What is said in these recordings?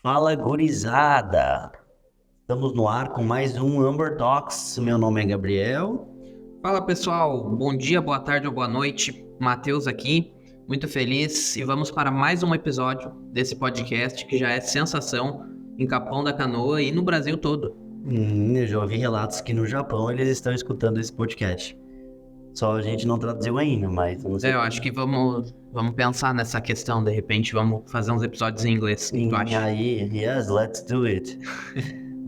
Fala, gurizada! Estamos no ar com mais um Amber Talks. Meu nome é Gabriel. Fala pessoal, bom dia, boa tarde ou boa noite. Matheus aqui, muito feliz e vamos para mais um episódio desse podcast que já é sensação em Capão da Canoa e no Brasil todo. Eu já ouvi relatos que no Japão eles estão escutando esse podcast. Só a gente não traduziu ainda, mas eu não sei. Eu acho que vamos pensar nessa questão, de repente vamos fazer uns episódios em inglês, o que tu E acha? aí, yes, let's do it.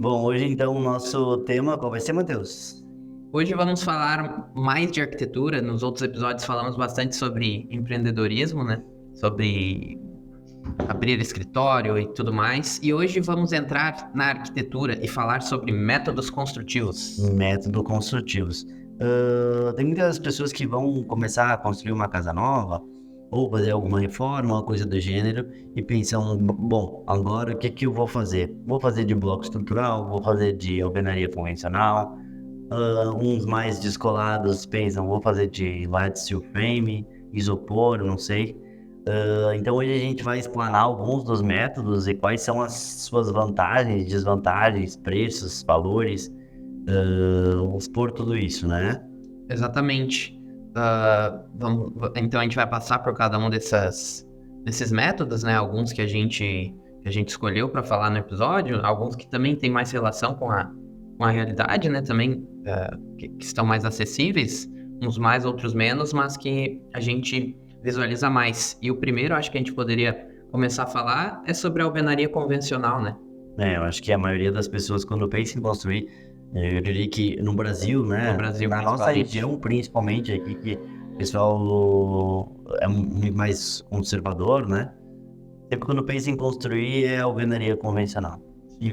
Bom, hoje então o nosso tema, qual vai ser, Matheus? Hoje vamos falar mais de arquitetura, nos outros episódios falamos bastante sobre empreendedorismo, né? Sobre abrir escritório e tudo mais. E hoje vamos entrar na arquitetura e falar sobre métodos construtivos. Método construtivos. Tem muitas pessoas que vão começar a construir uma casa nova ou fazer alguma reforma, uma coisa do gênero, e pensam, bom, agora o que que eu vou fazer? Vou fazer de bloco estrutural, vou fazer de alvenaria convencional. Uns mais descolados pensam, vou fazer de light steel frame, isopor, não sei. Então hoje a gente vai explanar alguns dos métodos e quais são as suas vantagens, desvantagens, preços, valores, vamos expor tudo isso, né? Exatamente. Então a gente vai passar por cada um desses métodos, né? Alguns que a gente escolheu para falar no episódio, alguns que também têm mais relação com a realidade, né? Também que estão mais acessíveis, uns mais, outros menos, mas que a gente visualiza mais. E o primeiro, acho que a gente poderia começar a falar é sobre a alvenaria convencional, né? Eu acho que a maioria das pessoas, quando pensa em construir, eu diria que no Brasil, No né, Brasil, na nossa principalmente. região, principalmente aqui, que o pessoal é muito mais conservador, né? Sempre quando pensa em construir, é alvenaria convencional. Sim.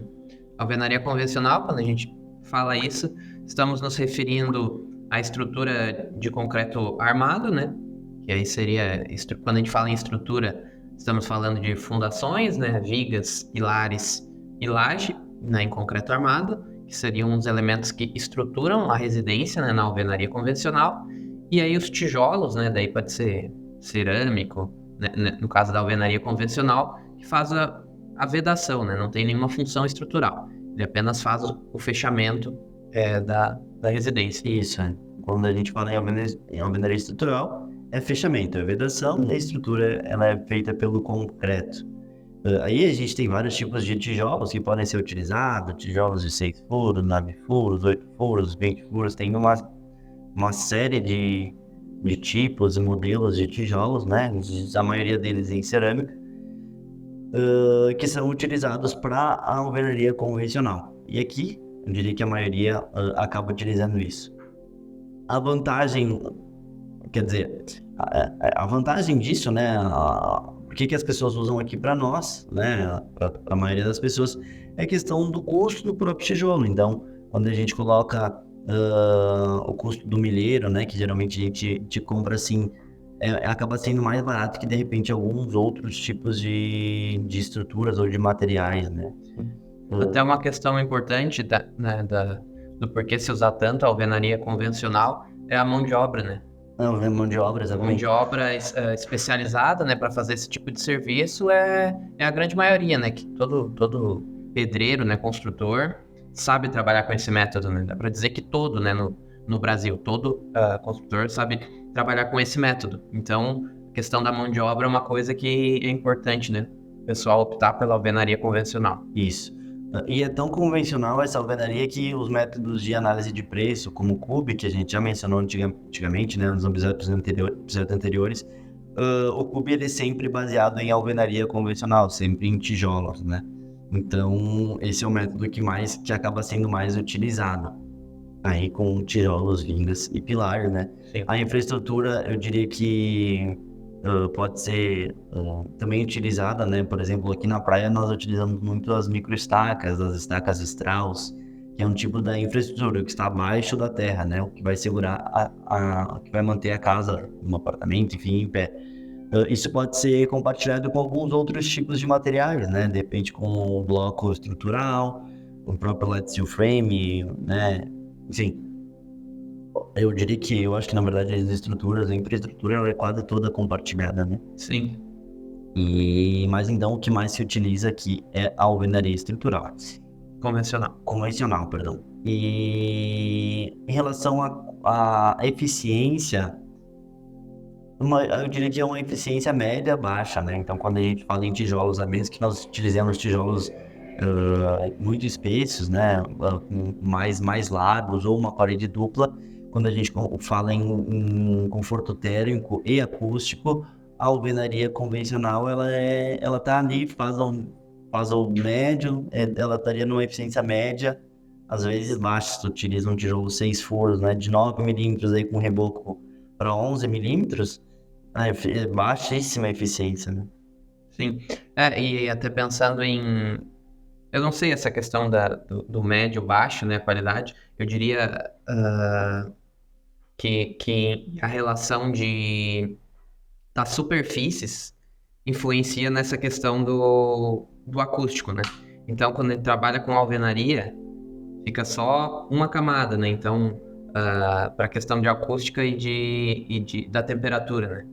Alvenaria convencional, quando a gente fala isso, estamos nos referindo à estrutura de concreto armado, né? Que aí seria, quando a gente fala em estrutura, estamos falando de fundações, né? Vigas, pilares e laje, né? Em concreto armado, que seriam os elementos que estruturam a residência, né? Na alvenaria convencional. E aí os tijolos, né? Daí pode ser cerâmico, né? No caso da alvenaria convencional, que faz a vedação, né? Não tem nenhuma função estrutural. Ele apenas faz o fechamento da residência. Isso, é. Quando a gente fala em alvenaria estrutural, é fechamento, é vedação, e a estrutura ela é feita pelo concreto. Aí a gente tem vários tipos de tijolos que podem ser utilizados, tijolos de 6 furos, 9 furos, 8 furos, 20 furos, tem uma série de tipos e modelos de tijolos, né? A maioria deles em cerâmica, que são utilizados para a alvenaria convencional. E aqui, eu diria que a maioria acaba utilizando isso. A vantagem, quer dizer, a vantagem disso, né? Por que as pessoas usam aqui para nós, né? Para a maioria das pessoas, é questão do custo do próprio tijolo. Então, quando a gente coloca o custo do milheiro, né? Que geralmente a gente compra assim, acaba sendo mais barato que de repente alguns outros tipos de estruturas ou de materiais, né? Até uma questão importante do porquê se usar tanto a alvenaria convencional é a mão de obra, né? Não, é mão de obra, A mão de exatamente. obra especializada, né, para fazer esse tipo de serviço é a grande maioria, né? Que todo pedreiro, né, construtor, sabe trabalhar com esse método, né? Dá para dizer que todo, né, no Brasil, todo construtor sabe trabalhar com esse método. Então, a questão da mão de obra é uma coisa que é importante, né? O pessoal optar pela alvenaria convencional. Isso. E é tão convencional essa alvenaria que os métodos de análise de preço, como o CUB, que a gente já mencionou antigamente, né, nos episódios anteriores, o CUB ele é sempre baseado em alvenaria convencional, sempre em tijolos, né? Então, esse é o método que acaba sendo mais utilizado. Aí com tijolos, vigas e pilar, né? Sim. A infraestrutura, eu diria que pode ser também utilizada, né? Por exemplo, aqui na praia nós utilizamos muito as microestacas, as estacas Strauss, que é um tipo da infraestrutura que está abaixo da terra, né? O que vai segurar que vai manter a casa, um apartamento, enfim, em pé. Isso pode ser compartilhado com alguns outros tipos de materiais, né? De repente com o bloco estrutural, o próprio light steel frame, né? Enfim, eu diria que eu acho que na verdade as estruturas, a infraestrutura ela é quase toda compartilhada, né? Sim. Mas então o que mais se utiliza aqui é a alvenaria estrutural. Convencional. Convencional, perdão. E em relação à eficiência, eu diria que é uma eficiência média baixa, né? Então, quando a gente fala em tijolos, a menos que nós utilizemos tijolos muito espessos, né? Mais largos ou uma parede dupla, quando a gente fala em conforto térmico e acústico, a alvenaria convencional, ela tá ali, faz o médio, ela estaria numa eficiência média, às vezes baixa, se utiliza um tijolo 6 furos, né? De 9 milímetros aí com reboco para 11 milímetros, é baixíssima a eficiência, né? Sim. E até pensando em. Eu não sei essa questão do médio baixo, né? Qualidade. Eu diria que a relação das superfícies influencia nessa questão do acústico, né? Então, quando ele trabalha com alvenaria, fica só uma camada, né? Então, para a questão de acústica da temperatura, né?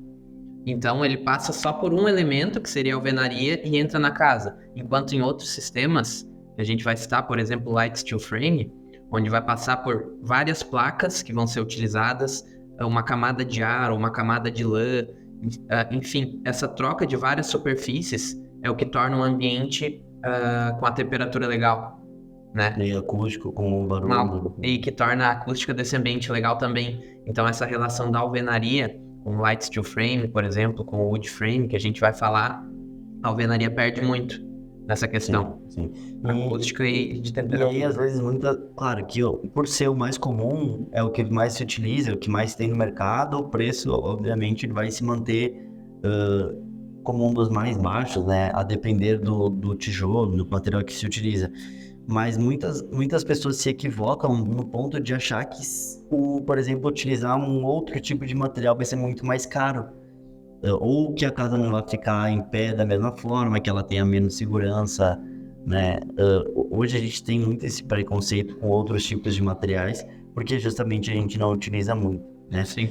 Então, ele passa só por um elemento, que seria a alvenaria, e entra na casa. Enquanto em outros sistemas, que a gente vai citar, por exemplo, o Light Steel Frame, onde vai passar por várias placas que vão ser utilizadas, uma camada de ar, uma camada de lã, enfim, essa troca de várias superfícies é o que torna um ambiente com a temperatura legal, né? E acústico com barulho. E que torna a acústica desse ambiente legal também. Então, essa relação da alvenaria com o light steel frame, por exemplo, com o wood frame, que a gente vai falar, a alvenaria perde muito nessa questão. Sim. Acústica e de E temperatura. aí, às vezes, claro que por ser o mais comum, é o que mais se utiliza, é o que mais tem no mercado, o preço, obviamente, ele vai se manter como um dos mais baixos, né? A depender do tijolo, do material que se utiliza. Mas muitas pessoas se equivocam no ponto de achar que, por exemplo, utilizar um outro tipo de material vai ser muito mais caro. Ou que a casa não vai ficar em pé da mesma forma, que ela tenha menos segurança, né? Hoje a gente tem muito esse preconceito com outros tipos de materiais, porque justamente a gente não utiliza muito, né? Sim.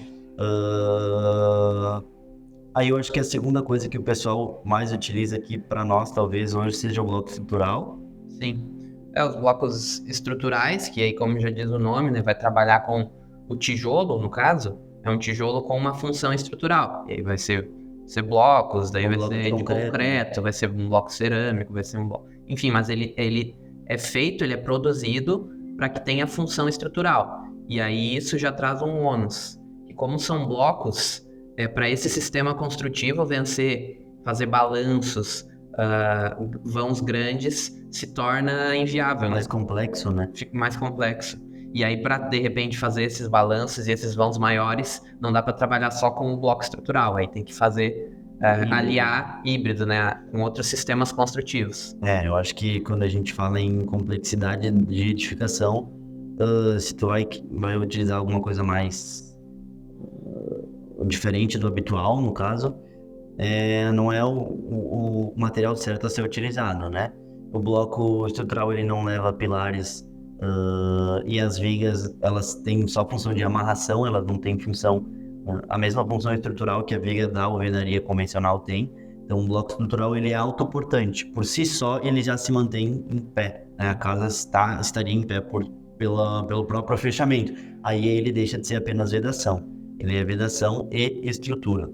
Aí eu acho que a segunda coisa que o pessoal mais utiliza aqui para nós, talvez hoje, seja o bloco estrutural. Sim. Os blocos estruturais, que aí, como já diz o nome, né, vai trabalhar com o tijolo, no caso, é um tijolo com uma função estrutural. E aí vai ser blocos, daí vai bloco ser de de concreto. concreto, vai ser um bloco cerâmico, vai ser um bloco. Enfim, mas ele é feito, ele é produzido para que tenha função estrutural. E aí isso já traz um ônus. E como são blocos, para esse sistema construtivo vencer, fazer balanços, vãos grandes, se torna inviável, Mais né? complexo, né? Fica mais complexo. E aí, para de repente fazer esses balanços e esses vãos maiores, não dá para trabalhar só com o bloco estrutural. Aí tem que fazer aliar híbrido, né, com outros sistemas construtivos. Eu acho que quando a gente fala em complexidade de edificação, se tu vai utilizar alguma coisa mais diferente do habitual, no caso, não é o material certo a ser utilizado, né? O bloco estrutural, ele não leva pilares, e as vigas, elas têm só função de amarração, elas não têm função, a mesma função estrutural que a viga da alvenaria convencional tem. Então, o bloco estrutural, ele é autoportante. Por si só, ele já se mantém em pé, né? A casa estaria em pé pelo próprio fechamento. Aí ele deixa de ser apenas vedação. Ele é vedação e estrutura.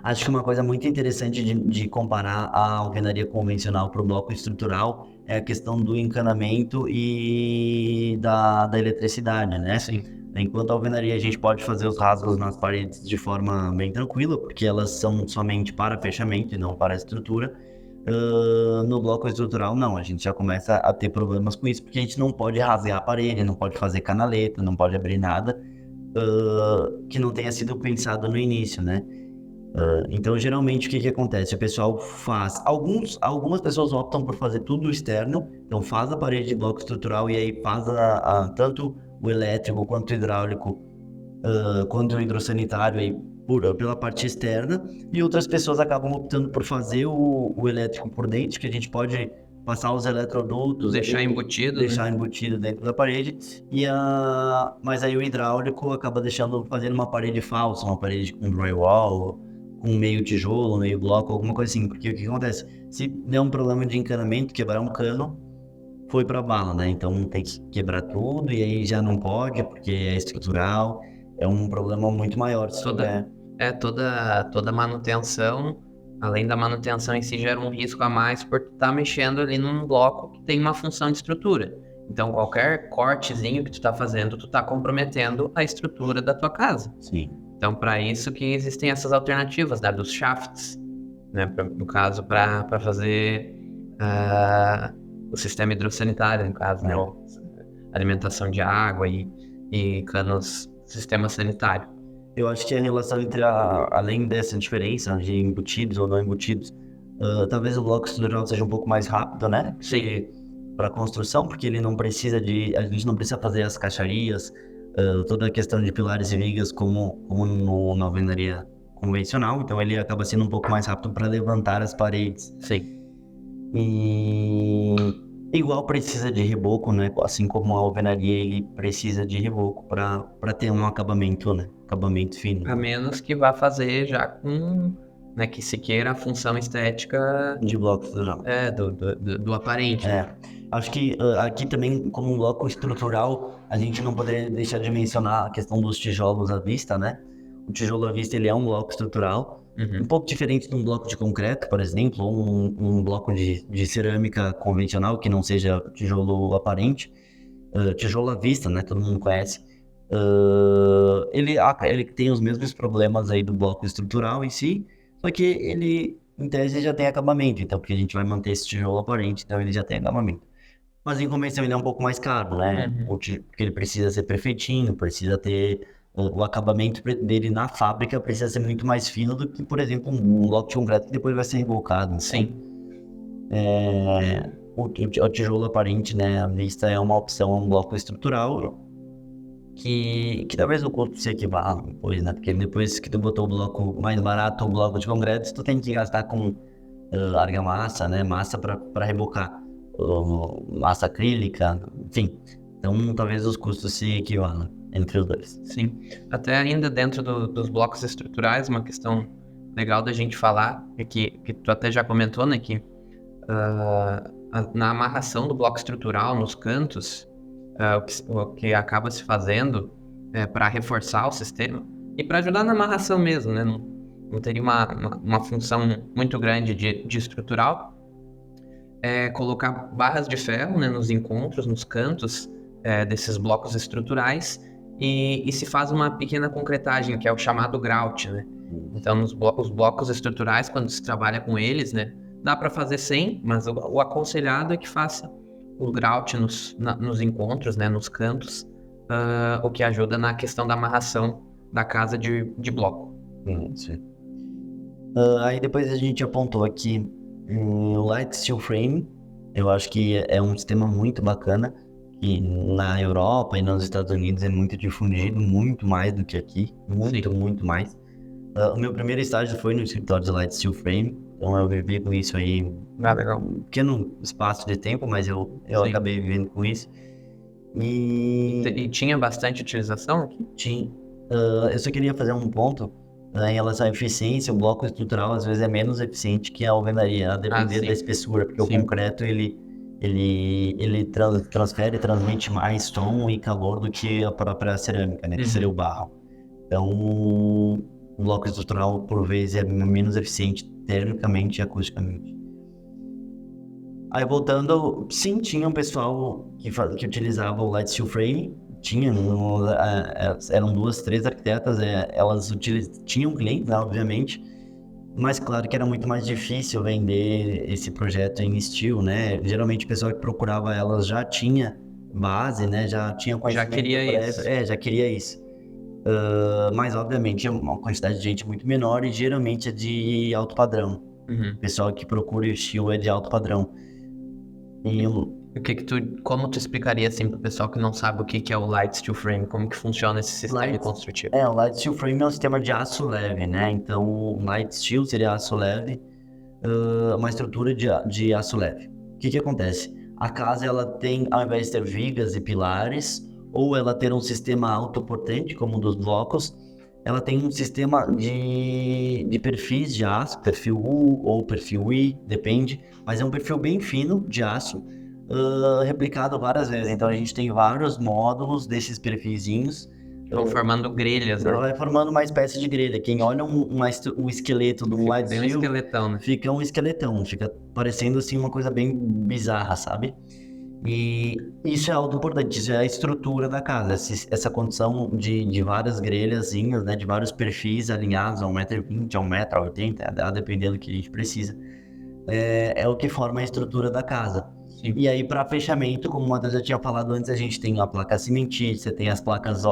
Acho que uma coisa muito interessante de comparar a alvenaria convencional para o bloco estrutural é a questão do encanamento e da eletricidade, né? Sim. Enquanto a alvenaria a gente pode fazer os rasgos nas paredes de forma bem tranquila, porque elas são somente para fechamento e não para estrutura. No bloco estrutural, não, a gente já começa a ter problemas com isso, porque a gente não pode rasgar a parede, não pode fazer canaleta, não pode abrir nada que não tenha sido pensado no início, né? Então, geralmente, o que acontece? O pessoal faz... Algumas pessoas optam por fazer tudo externo, então faz a parede de bloco estrutural e aí faz tanto o elétrico quanto o hidráulico, quanto o hidrossanitário aí pela parte externa, e outras pessoas acabam optando por fazer o elétrico por dentro, que a gente pode passar os eletrodutos, Deixar embutido, né? embutido dentro da parede, mas aí o hidráulico acaba fazendo uma parede falsa, uma parede com drywall, com meio tijolo, meio bloco, alguma coisa assim. Porque o que acontece? Se der um problema de encanamento, quebrar um cano, foi pra bala, né? Então tem que quebrar tudo e aí já não pode, porque é estrutural. É um problema muito maior se Toda, tiver. toda manutenção, além da manutenção em si, gera um risco a mais por tu tá mexendo ali num bloco que tem uma função de estrutura. Então, qualquer cortezinho que tu tá fazendo, tu tá comprometendo a estrutura da tua casa. Sim. Então, para isso que existem essas alternativas, né, dos shafts, né, no caso, para fazer o sistema hidrossanitário, no caso, né, alimentação de água e canos, sistema sanitário. Eu acho que a relação entre, além dessa diferença de embutidos ou não embutidos, talvez o bloco estrutural seja um pouco mais rápido, né? Sim. Para construção, porque ele não precisa a gente não precisa fazer as caixarias, toda a questão de pilares e vigas como na alvenaria convencional, então ele acaba sendo um pouco mais rápido para levantar as paredes. Sim. E igual precisa de reboco, né? Assim como a alvenaria, ele precisa de reboco para ter um acabamento, né? Acabamento fino. A menos que vá fazer já com, né, que se queira a função estética De bloco estrutural. do aparente. Acho que aqui também, como um bloco estrutural, a gente não poderia deixar de mencionar a questão dos tijolos à vista, né? O tijolo à vista, ele é um bloco estrutural, um pouco diferente de um bloco de concreto, por exemplo, ou um bloco de cerâmica convencional, que não seja tijolo aparente. Tijolo à vista, né? Todo mundo conhece. Ele tem os mesmos problemas aí do bloco estrutural em si, só que ele, em tese, já tem acabamento, então, porque a gente vai manter esse tijolo aparente, então ele já tem acabamento. Mas em convenção ele é um pouco mais caro, né? Porque ele precisa ser perfeitinho, precisa ter o acabamento dele na fábrica precisa ser muito mais fino do que, por exemplo, um bloco de concreto que depois vai ser rebocado. Sim. O tijolo aparente, né, à vista é uma opção, um bloco estrutural que talvez o custo se equivala depois, né? Porque depois que tu botou o bloco mais barato, o bloco de concreto, tu tem que gastar com argamassa, né? Massa para rebocar, massa acrílica, enfim. Então talvez os custos se equivalam entre os dois. Sim. Até ainda dentro dos blocos estruturais, uma questão legal da gente falar, é que tu até já comentou, né, que na amarração do bloco estrutural, nos cantos, o que acaba se fazendo para reforçar o sistema e para ajudar na amarração mesmo, né? Não teria uma função muito grande de estrutural. É colocar barras de ferro, né, nos encontros, nos cantos desses blocos estruturais e se faz uma pequena concretagem, que é o chamado grout, né? Então, os blocos estruturais, quando se trabalha com eles, né, dá para fazer sem, mas o aconselhado é que faça o grout nos encontros, né, nos cantos, o que ajuda na questão da amarração da casa de bloco. Sim. Aí depois a gente apontou aqui o Light Steel Frame. Eu acho que é um sistema muito bacana, que na Europa e nos Estados Unidos é muito difundido, muito mais do que aqui, muito mais. O meu primeiro estágio foi no escritório de Light Steel Frame, então eu vivi com isso aí Legal. um pequeno espaço de tempo, mas eu acabei vivendo com isso. E tinha bastante utilização aqui? Tinha. Eu só queria fazer um ponto em relação à eficiência. O bloco estrutural às vezes é menos eficiente que a alvenaria, a depender da espessura, porque o concreto ele transfere, transmite mais som e calor do que a própria cerâmica, né, que seria o barro. Então, o bloco estrutural, por vezes, é menos eficiente termicamente e acusticamente. Aí, voltando, sim, tinha um pessoal que utilizava o Light Steel Frame, eram 2, 3 arquitetas, elas tinham clientes, né, obviamente, mas claro que era muito mais difícil vender esse projeto em steel, né? Geralmente o pessoal que procurava elas já tinha base, né? Já tinha conhecimento. Já queria isso. Já queria isso. Mas obviamente é uma quantidade de gente muito menor e geralmente é de alto padrão. O pessoal que procura o steel é de alto padrão. Como tu explicaria assim pro pessoal que não sabe o que é o Light Steel Frame? Como que funciona esse sistema construtivo? O Light Steel Frame é um sistema de aço leve, né? Então, o Light Steel seria aço leve, uma estrutura de aço leve. O que acontece? A casa, ela tem, ao invés de ter vigas e pilares, ou ela ter um sistema autoportante, como um dos blocos, ela tem um sistema de perfis de aço, perfil U ou perfil I, depende, mas é um perfil bem fino de aço, replicado várias vezes. Então a gente tem vários módulos desses perfilzinhos. Estão formando grelhas, né? Ela vai formando uma espécie de grelha. Quem olha um esqueleto do Fica Light bem um Steel, esqueletão, né? fica um esqueletão, fica parecendo assim uma coisa bem bizarra, sabe? E isso é algo importante, isso é a estrutura da casa, essa condição de várias grelhazinhas, né, de vários perfis alinhados a 1,20 m, a 1,80 m, dependendo do que a gente precisa, é o que forma a estrutura da casa. Sim. E aí, para fechamento, como o Matheus já tinha falado antes, a gente tem a placa cimentícia, tem as placas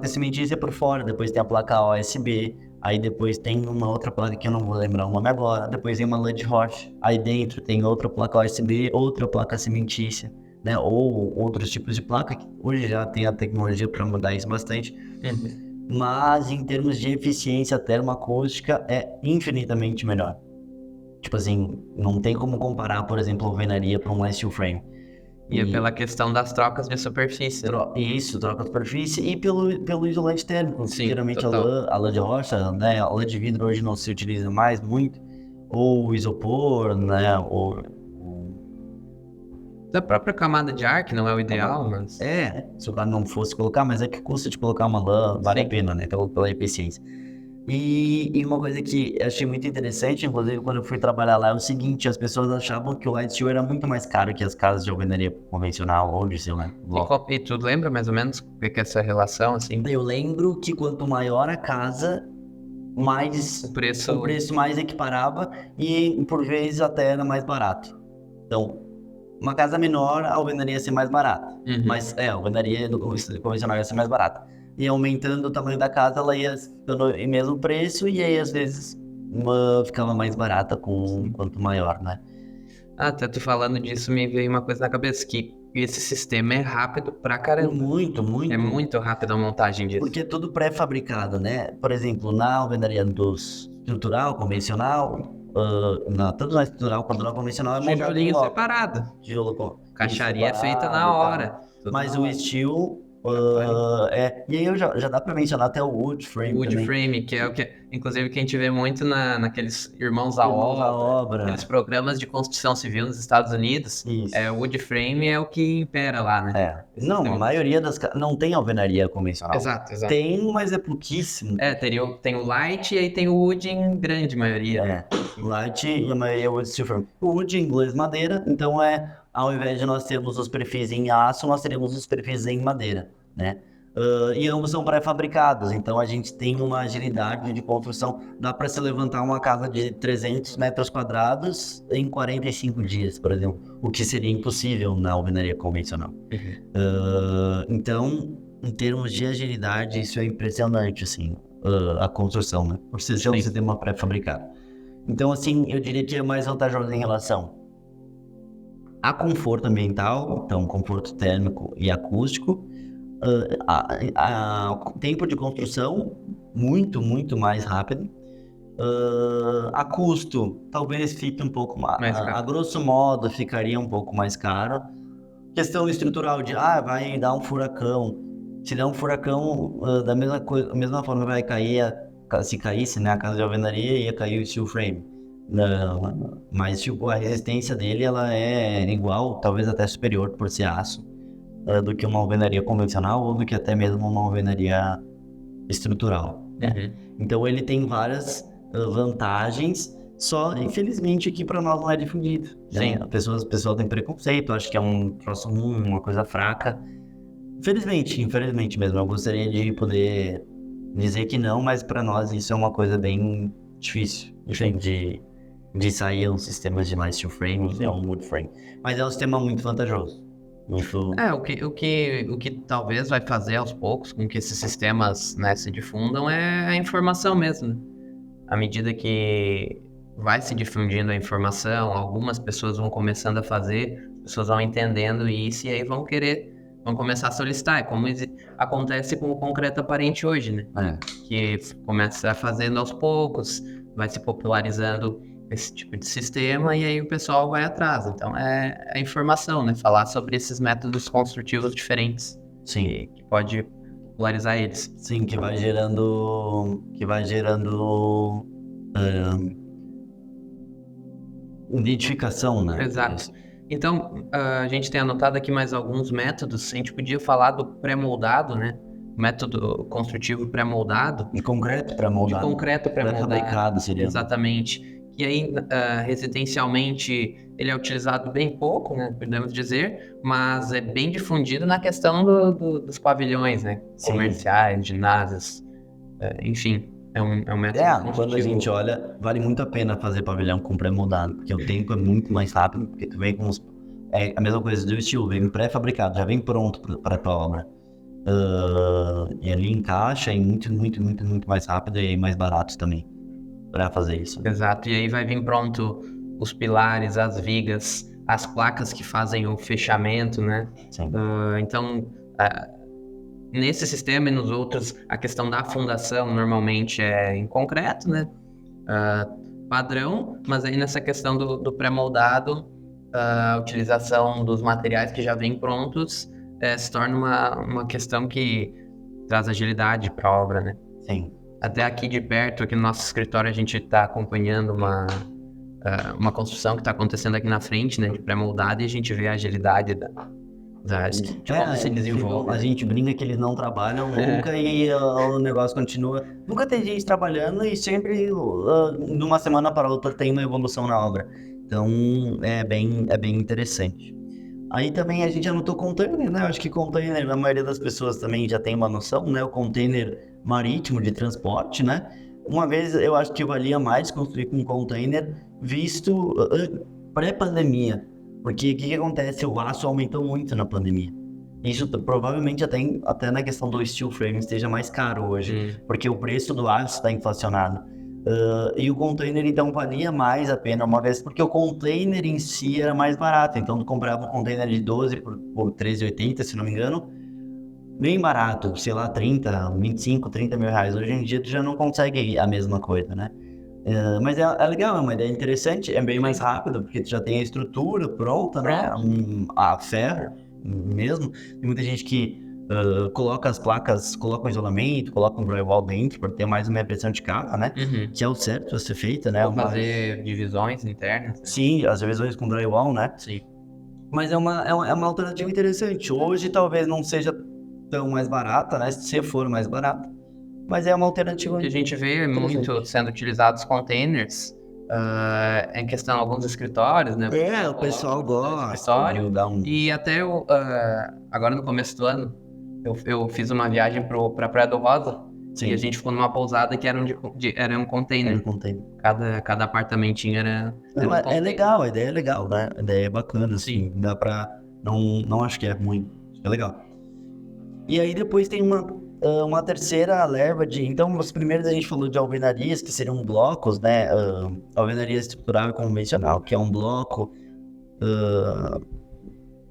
cimentícias por fora, depois tem a placa OSB, aí depois tem uma outra placa que eu não vou lembrar o nome agora, depois tem uma lã de rocha, aí dentro tem outra placa OSB, outra placa cimentícia, né, ou outros tipos de placa, que hoje já tem a tecnologia para mudar isso bastante, mas em termos de eficiência termoacústica é infinitamente melhor. Tipo assim, não tem como comparar, por exemplo, a alvenaria para um steel frame. E é pela questão das trocas de superfície. Isso, troca de superfície e pelo isolante térmico. Sim, Geralmente total. a lã de rocha, né? A lã de vidro hoje não se utiliza mais muito. Ou o isopor, né? Da própria camada de ar, que não é o ideal, mas... Se o cara não fosse colocar, mas é que custa de colocar uma lã, vale Sim. a pena, né? Pela eficiência. E uma coisa que eu achei muito interessante, inclusive quando eu fui trabalhar lá, é o seguinte: as pessoas achavam que o Light Steel era muito mais caro que as casas de alvenaria convencional, ou de, sei lá, bloco. E tu lembra mais ou menos o que é essa relação, assim? Eu lembro que quanto maior a casa, mais O preço... o preço mais equiparava e por vezes até era mais barato. Então, uma casa menor, a alvenaria ia ser mais barata. Mas a alvenaria convencional ia ser mais barata. E aumentando o tamanho da casa, ela ia ficando em mesmo preço e aí às vezes ficava mais barata quanto maior, né? Até tu falando disso, me veio uma coisa na cabeça, que esse sistema é rápido pra caramba. Muito, muito. É muito rápido a montagem disso. Porque é tudo pré-fabricado, né? Por exemplo, na alvenaria estrutural, convencional, tanto na estrutural quanto na convencional, é montado em Tijolinho bloco. separado. Caixaria é feita Separado na e tal. hora. Tudo Mas na o hora. steel, e aí já dá pra mencionar até o wood frame Wood também. frame, que é o que, inclusive, que a gente vê muito naqueles Irmãos à Irmãos à Obra, Obra. aqueles programas de construção civil nos Estados Unidos. Isso. O wood frame é o que impera lá, né? Não, a maioria das casas não tem alvenaria convencional. Exato. Tem, mas é pouquíssimo. Tem o light e aí tem o wood em grande maioria. Light e a maioria é wood steel frame. O wood em inglês madeira, então ao invés de nós termos os perfis em aço, nós teremos os perfis em madeira, né? E ambos são pré-fabricados, então a gente tem uma agilidade de construção. Dá para se levantar uma casa de 300 metros quadrados em 45 dias, por exemplo, o que seria impossível na alvenaria convencional. Então, em termos de agilidade, isso é impressionante, assim, a construção, né? Por ser um sistema pré-fabricado. Então, assim, eu diria que é mais vantajoso em relação a conforto ambiental, então conforto térmico e acústico, tempo de construção muito, muito mais rápido, a custo talvez fique um pouco mais caro. A grosso modo ficaria um pouco mais caro. Questão estrutural de vai dar um furacão, se der um furacão da mesma forma vai cair, se caísse, né, a casa de alvenaria, ia cair o steel frame. Não, mas tipo, a resistência dele ela é igual, talvez até superior por ser aço, do que uma alvenaria convencional ou do que até mesmo uma alvenaria estrutural. Então ele tem várias vantagens, só infelizmente aqui para nós não é difundido. Né? O pessoal tem preconceito, acho que é um troço uma coisa fraca. Infelizmente mesmo, eu gostaria de poder dizer que não, mas para nós isso é uma coisa bem difícil de sair um sistema de light steel frame e um wood frame. Mas é um sistema muito vantajoso. O que talvez vai fazer aos poucos com que esses sistemas, né, se difundam é a informação mesmo. Né? À medida que vai se difundindo a informação, algumas pessoas vão começando a fazer, pessoas vão entendendo isso e aí vão começar a solicitar. É como acontece com o concreto aparente hoje, né? Que começa fazendo aos poucos, vai se popularizando esse tipo de sistema e aí o pessoal vai atrás. Então é a informação, né? Falar sobre esses métodos construtivos diferentes. Sim. Que pode polarizar eles. Sim, que vai gerando identificação, né? Exato. Então, a gente tem anotado aqui mais alguns métodos. A gente podia falar do pré-moldado, né? Método construtivo pré-moldado. De concreto De pré-moldado. concreto pré-moldado. Pré-fabricado seria. Exatamente. E aí, residencialmente, ele é utilizado bem pouco, né? Podemos dizer, mas é bem difundido na questão dos pavilhões, né? Sim. Comerciais, ginásios, enfim. É um método Quando a construtivo. gente olha, vale muito a pena fazer pavilhão com pré-moldado, porque o tempo é muito mais rápido, porque tu vem com os... É a mesma coisa do estilo, vem pré-fabricado, já vem pronto para a tua obra. E ali encaixa e muito mais rápido e mais barato também para fazer isso. Exato, e aí vai vir pronto os pilares, as vigas, as placas que fazem o fechamento, né? Sim. Então, nesse sistema e nos outros, a questão da fundação normalmente é em concreto, né? Padrão, mas aí nessa questão do pré-moldado, a utilização dos materiais que já vêm prontos se torna uma questão que traz agilidade para a obra, né? Sim. Até aqui de perto, aqui no nosso escritório, a gente está acompanhando uma construção que está acontecendo aqui na frente, né, de pré-moldado, e a gente vê a agilidade de como se desenvolve. A gente brinca que eles não trabalham nunca e o negócio continua. Nunca tem gente trabalhando e sempre, de uma semana para outra, tem uma evolução na obra. Então, é bem interessante. Aí também a gente anotou container, né? Eu acho que container, a maioria das pessoas também já tem uma noção, né? O container marítimo de transporte, né? Uma vez eu acho que valia mais construir com container visto pré-pandemia. Porque o que acontece? O aço aumentou muito na pandemia. Isso provavelmente até na questão do steel frame esteja mais caro hoje, porque o preço do aço está inflacionado. E o container então valia mais a pena uma vez, porque o container em si era mais barato. Então tu comprava um container de 12 por R$13,80, se não me engano, bem barato, sei lá, 25, 30 mil reais. Hoje em dia tu já não consegue a mesma coisa, né? Mas é legal, é uma ideia interessante, é bem mais rápido, porque tu já tem a estrutura pronta, né? A ferro mesmo. Tem muita gente que coloca as placas, coloca um isolamento, coloca um drywall dentro para ter mais uma impressão de capa, né? Que é o certo a ser feito, né? Ou fazer divisões internas. Sim, as divisões com drywall, né? Sim. Mas é uma alternativa interessante. Hoje talvez não seja tão mais barata, né? Se for mais barata. Mas é uma alternativa. O que a gente vê muito sendo utilizados containers em questão de alguns escritórios, né? O pessoal gosta. Escritório. E até agora no começo do ano, eu fiz uma viagem para Praia do Rosa. Sim. E a gente ficou numa pousada que era um container. Cada apartamentinho era um container. É legal, a ideia é legal, né? A ideia é bacana, assim. Dá pra... Não acho que é ruim. É legal. E aí depois tem uma terceira leva de... Então, os primeiros a gente falou de alvenarias, que seriam blocos, né? Alvenaria estrutural e convencional, que é um bloco...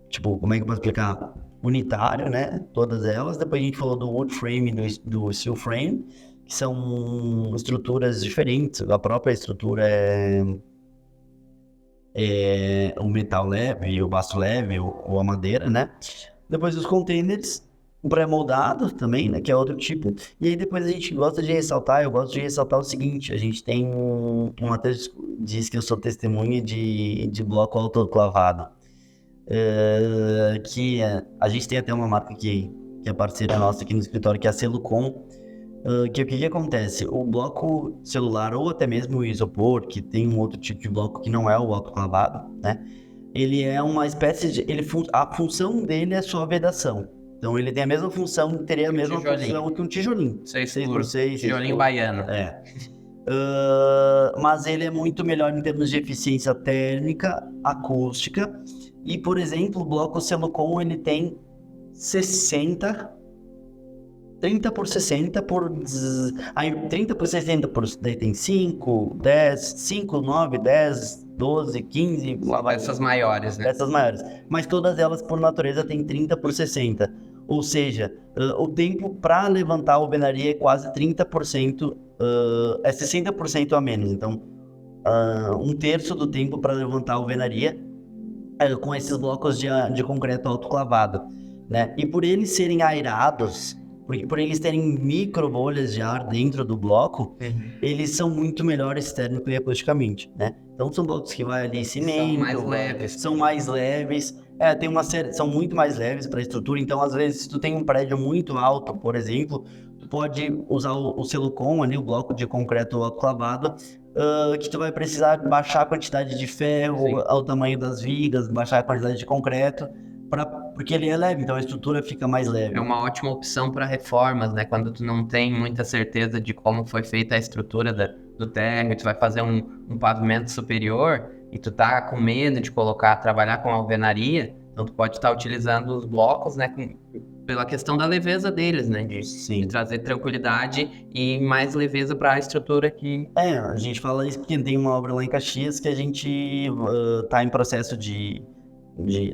tipo, como é que eu posso explicar? Unitário, né? Todas elas. Depois a gente falou do wood frame e do steel frame, que são estruturas diferentes. A própria estrutura é o metal leve, o baço leve ou a madeira, né? Depois os containers, o pré-moldado também, né? Que é outro tipo. E aí depois a gente gosta de ressaltar, eu gosto de ressaltar o seguinte, a gente tem uma diz que eu sou testemunha de bloco autoclavado. Que a gente tem até uma marca que é parceira nossa aqui no escritório, que é a Celucom, que o que acontece? O bloco celular ou até mesmo o isopor, que tem um outro tipo de bloco que não é o autoclavado, né? Ele é uma espécie de... a função dele é só vedação. Então ele tem a mesma função, teria a mesma função que um tijolinho. 6x6, tijolinho baiano. Mas ele é muito melhor em termos de eficiência térmica, acústica. E, por exemplo, o bloco Celucom, ele tem 30 por 60 aí 30 por 60 daí tem 5, 10, 5, 9, 10, 12, 15... Essas maiores, né? Essas maiores. Mas todas elas, por natureza, tem 30 por 60. Ou seja, o tempo para levantar a alvenaria é quase 30%, é 60% a menos. Então, um terço do tempo para levantar a alvenaria com esses blocos de concreto autoclavado, né? E por eles serem aerados, por eles terem micro bolhas de ar dentro do bloco, eles são muito melhores térmico e acusticamente, né? Então são blocos que vai ali cimento, mais leves. são mais leves, tem uma série, são muito mais leves para a estrutura. Então às vezes se tu tem um prédio muito alto, por exemplo, tu pode usar o Silicon ali, o bloco de concreto autoclavado, que tu vai precisar baixar a quantidade de ferro, ao tamanho das vigas, baixar a quantidade de concreto, porque ele é leve, então a estrutura fica mais leve. É uma ótima opção para reformas, né? Quando tu não tem muita certeza de como foi feita a estrutura do térreo, tu vai fazer um pavimento superior e tu tá com medo de trabalhar com alvenaria, então tu pode estar utilizando os blocos, né? Pela questão da leveza deles, né? De trazer tranquilidade e mais leveza para a estrutura que... A gente fala isso porque tem uma obra lá em Caxias que a gente tá em processo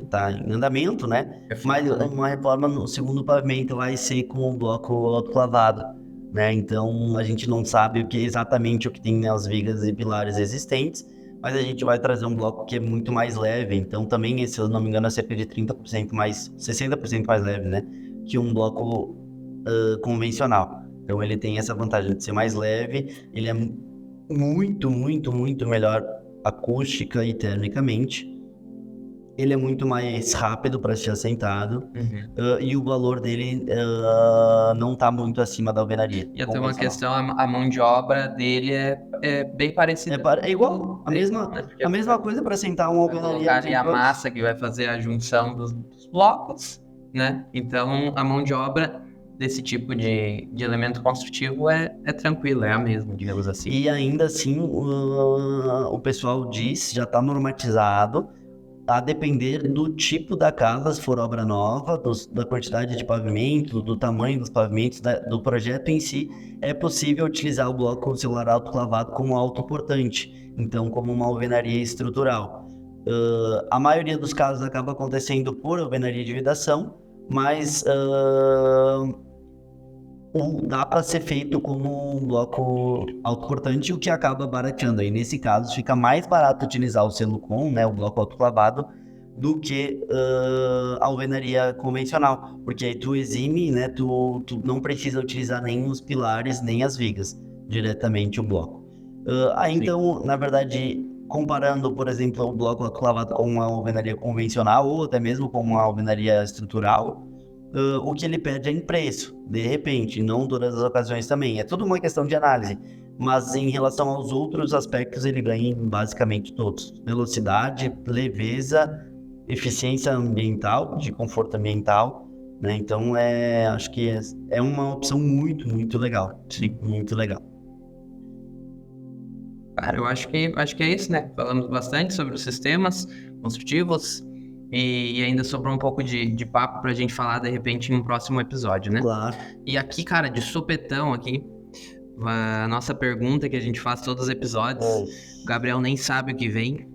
tá em andamento, né? Mas uma reforma no segundo pavimento vai ser com o bloco autoclavado, né? Então a gente não sabe exatamente o que tem nas vigas e pilares existentes, mas a gente vai trazer um bloco que é muito mais leve. Então também, se eu não me engano, é cerca de 30% mais, 60% mais leve, né? Que um bloco convencional. Então ele tem essa vantagem de ser mais leve, ele é muito, muito, muito melhor acústica e termicamente. Ele é muito mais rápido para ser assentado e o valor dele não está muito acima da alvenaria. E até uma questão, a mão de obra dele é bem parecida. É igual, a mesma coisa para assentar uma alvenaria. Colocar ali a massa que vai fazer a junção dos blocos, né? Então a mão de obra desse tipo de elemento construtivo é tranquila, é a mesma, digamos assim. E ainda assim, o pessoal diz, já está normatizado, a depender do tipo da casa, se for obra nova, da quantidade de pavimento, do tamanho dos pavimentos, do projeto em si, é possível utilizar o bloco celular autoclavado como autoportante, então como uma alvenaria estrutural. A maioria dos casos acaba acontecendo por alvenaria de vedação, mas dá para ser feito como um bloco autoportante, o que acaba barateando. Aí, nesse caso, fica mais barato utilizar o Silicon, né, o bloco autoclavado, do que a alvenaria convencional, porque aí tu exime, né, tu não precisa utilizar nem os pilares, nem as vigas, diretamente o bloco. Então, na verdade, comparando, por exemplo, o bloco autoclavado com uma alvenaria convencional, ou até mesmo com uma alvenaria estrutural, o que ele pede é em preço, de repente, não todas as ocasiões também. É tudo uma questão de análise, mas em relação aos outros aspectos, ele ganha em basicamente todos. Velocidade, leveza, eficiência ambiental, de conforto ambiental, né? Então, acho que é uma opção muito, muito legal. Sim, muito legal. Cara, eu acho que é isso, né? Falamos bastante sobre os sistemas construtivos, e ainda sobrou um pouco de papo pra gente falar, de repente, em um próximo episódio, né? Claro. E aqui, cara, de sopetão aqui, a nossa pergunta que a gente faz todos os episódios, o Gabriel nem sabe o que vem,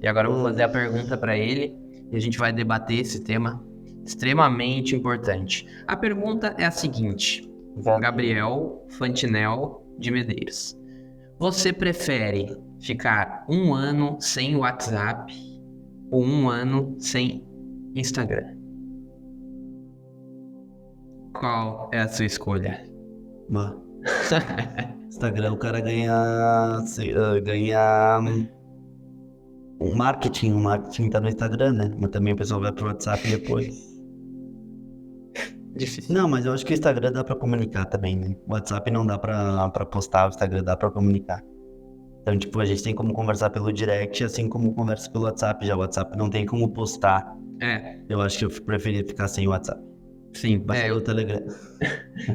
e agora eu vou fazer a pergunta pra ele, e a gente vai debater esse tema extremamente importante. A pergunta é a seguinte, Gabriel Fantinel de Medeiros. Você prefere ficar 1 ano sem WhatsApp ou 1 ano sem Instagram? Qual é a sua escolha? Instagram, o cara ganha o marketing tá no Instagram, né? Mas também o pessoal vai pro WhatsApp depois. Difícil. Não, mas eu acho que o Instagram dá pra comunicar também, né? O WhatsApp não dá pra postar, o Instagram dá pra comunicar. Então, tipo, a gente tem como conversar pelo direct, assim como conversa pelo WhatsApp. Já o WhatsApp não tem como postar. Eu acho que eu preferia ficar sem o WhatsApp. Sim, o Telegram.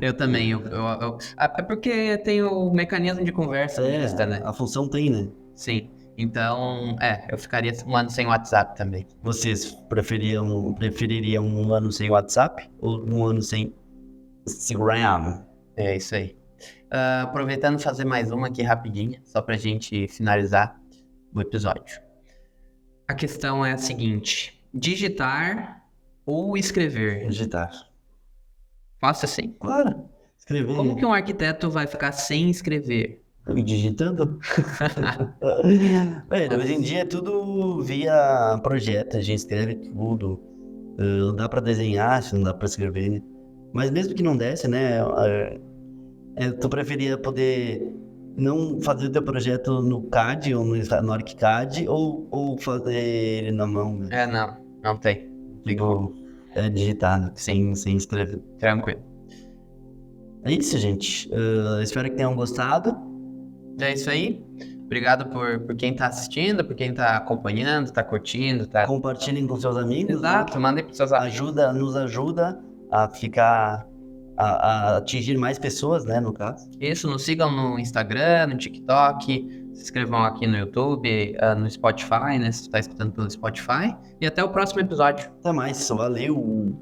Eu também. É porque tem o mecanismo de conversa no Insta, né? A função tem, né? Sim. Então, eu ficaria 1 ano sem WhatsApp também. Vocês prefeririam 1 ano sem WhatsApp ou 1 ano sem Instagram? É isso aí. Aproveitando fazer mais uma aqui rapidinha, só pra gente finalizar o episódio. A questão é a seguinte: digitar ou escrever? Digitar. Fácil assim? Claro. Escrever. Como que um arquiteto vai ficar sem escrever? Digitando? Hoje em dia é tudo via projeto, a gente escreve tudo. Não dá pra desenhar se não dá pra escrever. Mas mesmo que não desse, né? Tu preferia poder não fazer o teu projeto no CAD ou no ArchiCAD ou fazer ele na mão, né? Não tem. Tipo, digitado, sem escrever. Tranquilo. É isso, gente. Espero que tenham gostado. É isso aí. Obrigado por quem tá assistindo, por quem tá acompanhando, tá curtindo, tá... Compartilhem com seus amigos. Exato, mandem pros seus amigos. Nos ajuda a ficar, a atingir mais pessoas, né, no caso. Isso, nos sigam no Instagram, no TikTok, se inscrevam aqui no YouTube, no Spotify, né, se você tá escutando pelo Spotify. E até o próximo episódio. Até mais, valeu!